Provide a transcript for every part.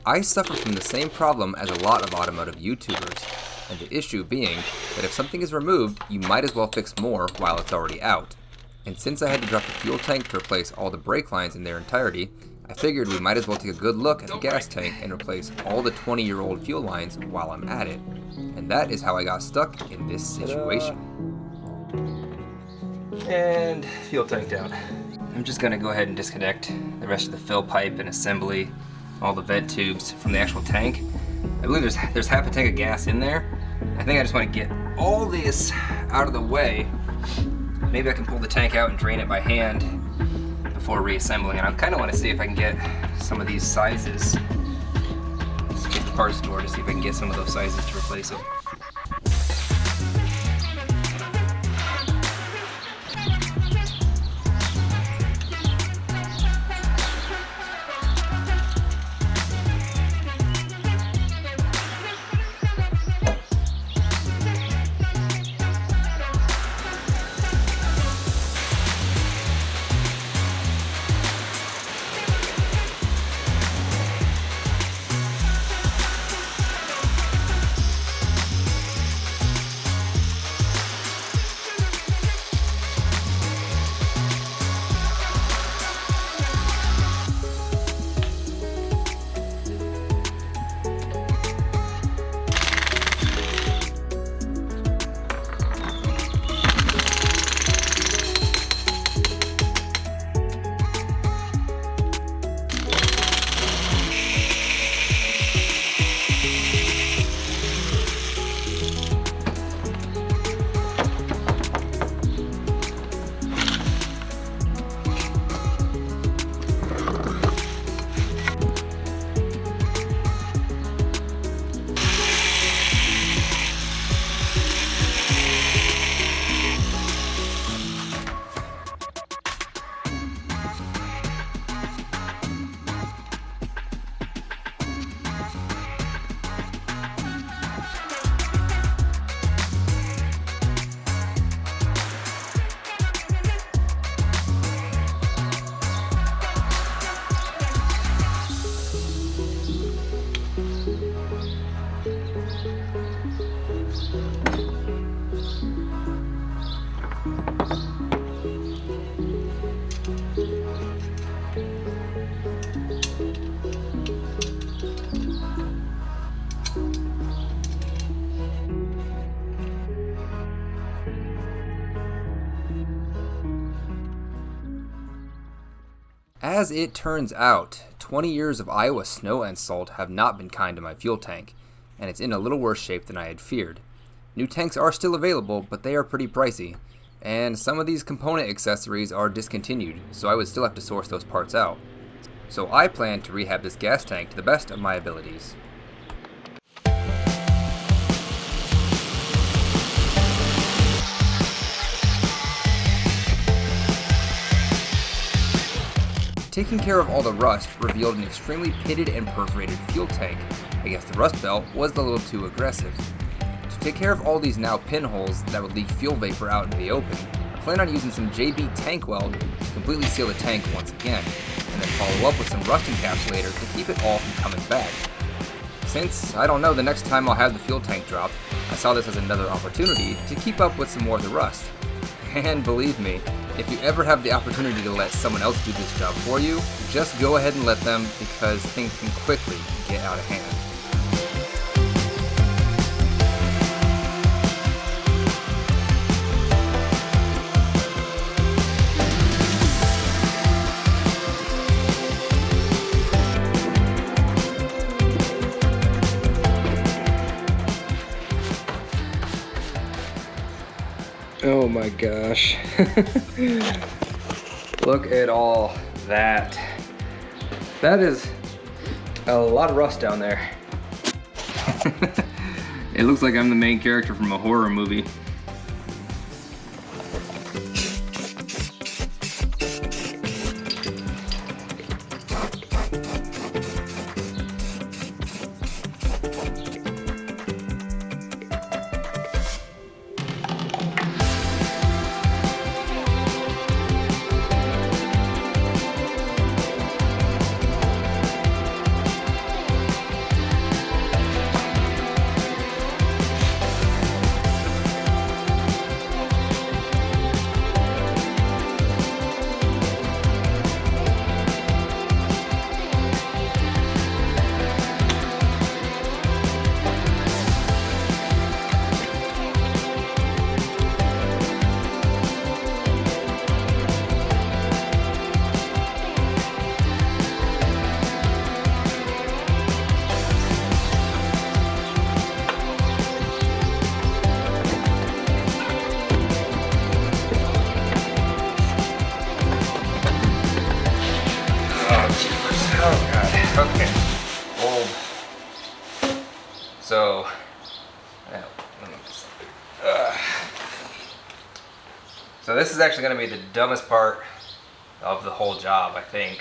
I suffer from the same problem as a lot of automotive YouTubers, and the issue being that if something is removed, you might as well fix more while it's already out. And since I had to drop the fuel tank to replace all the brake lines in their entirety, I figured we might as well take a good look at the gas tank and replace all the 20-year-old fuel lines while I'm at it. And that is how I got stuck in this situation. And fuel tank down. I'm just gonna go ahead and disconnect the rest of the fill pipe and assembly, all the vent tubes from the actual tank. I believe there's half a tank of gas in there. I think I just want to get all this out of the way. Maybe I can pull the tank out and drain it by hand before reassembling it. I kind of want to see if I can get some of these sizes. Let's check the parts store to see if I can get some of those sizes to replace it. As it turns out, 20 years of Iowa snow and salt have not been kind to my fuel tank, and it's in a little worse shape than I had feared. New tanks are still available, but they are pretty pricey, and some of these component accessories are discontinued, so I would still have to source those parts out. So I plan to rehab this gas tank to the best of my abilities. Taking care of all the rust revealed an extremely pitted and perforated fuel tank. I guess the rust belt was a little too aggressive. To take care of all these now pinholes that would leak fuel vapor out into the open, I plan on using some JB tank weld to completely seal the tank once again, and then follow up with some rust encapsulator to keep it all from coming back. Since I don't know the next time I'll have the fuel tank dropped, I saw this as another opportunity to keep up with some more of the rust. And believe me, if you ever have the opportunity to let someone else do this job for you, just go ahead and let them, because things can quickly get out of hand. Oh my gosh. Look at all that. That is a lot of rust down there. It looks like I'm the main character from a horror movie. So, so this is actually going to be the dumbest part of the whole job, I think.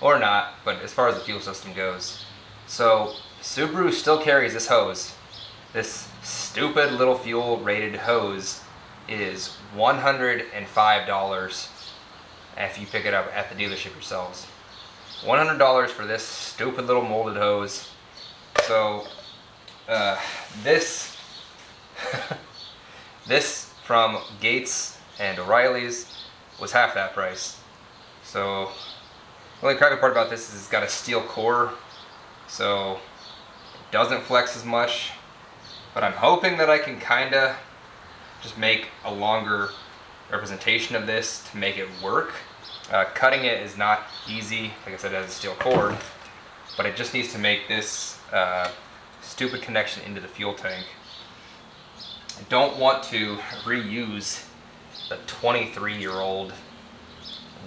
Or not, but as far as the fuel system goes. So, Subaru still carries this hose. This stupid little fuel rated hose is $105 if you pick it up at the dealership yourselves. $100 for this stupid little molded hose. So, this this from Gates and O'Reilly's was half that price. So the only crappy part about this is it's got a steel core, so it doesn't flex as much. But I'm hoping that I can kinda just make a longer representation of this to make it work. Cutting it is not easy, like I said, it has a steel cord, but it just needs to make this stupid connection into the fuel tank. I don't want to reuse the 23-year-old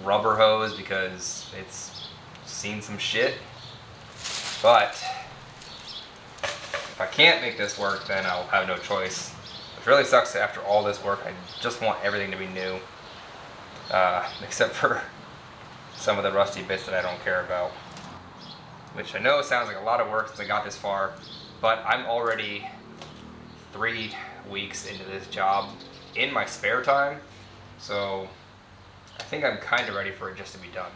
rubber hose because it's seen some shit, but if I can't make this work, then I'll have no choice. Which really sucks that after all this work, I just want everything to be new, except for some of the rusty bits that I don't care about. Which I know sounds like a lot of work since I got this far, but I'm already 3 weeks into this job in my spare time, so I think I'm kind of ready for it just to be done.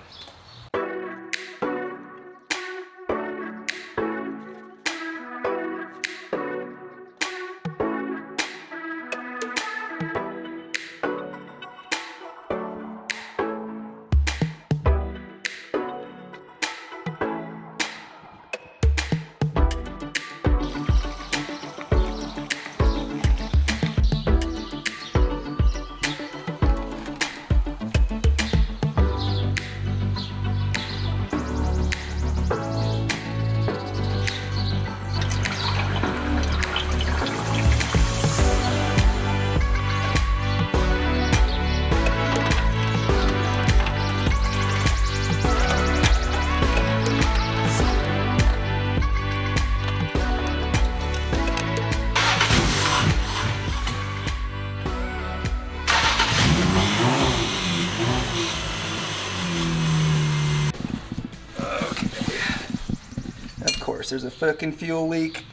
There's a fucking fuel leak.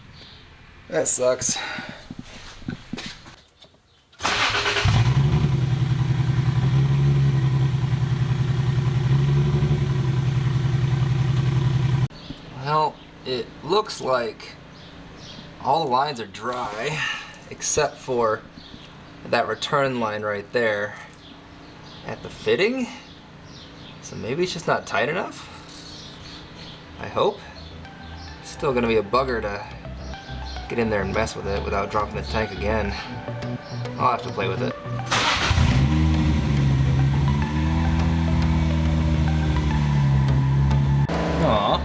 That sucks. Well, it looks like all the lines are dry except for that return line right there at the fitting. So maybe it's just not tight enough. I hope. Still gonna be a bugger to get in there and mess with it without dropping the tank again. I'll have to play with it. Aww.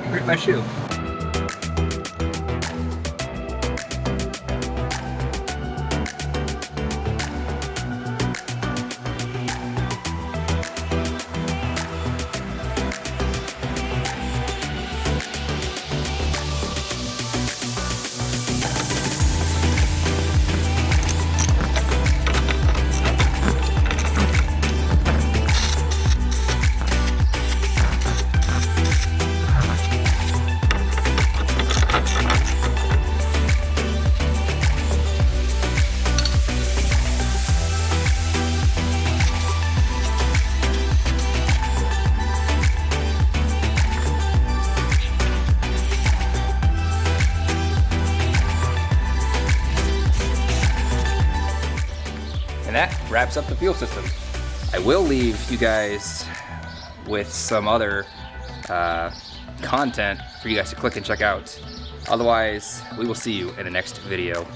Hurt my shoe. That wraps up the fuel system. I will leave you guys with some other content for you guys to click and check out. Otherwise, we will see you in the next video.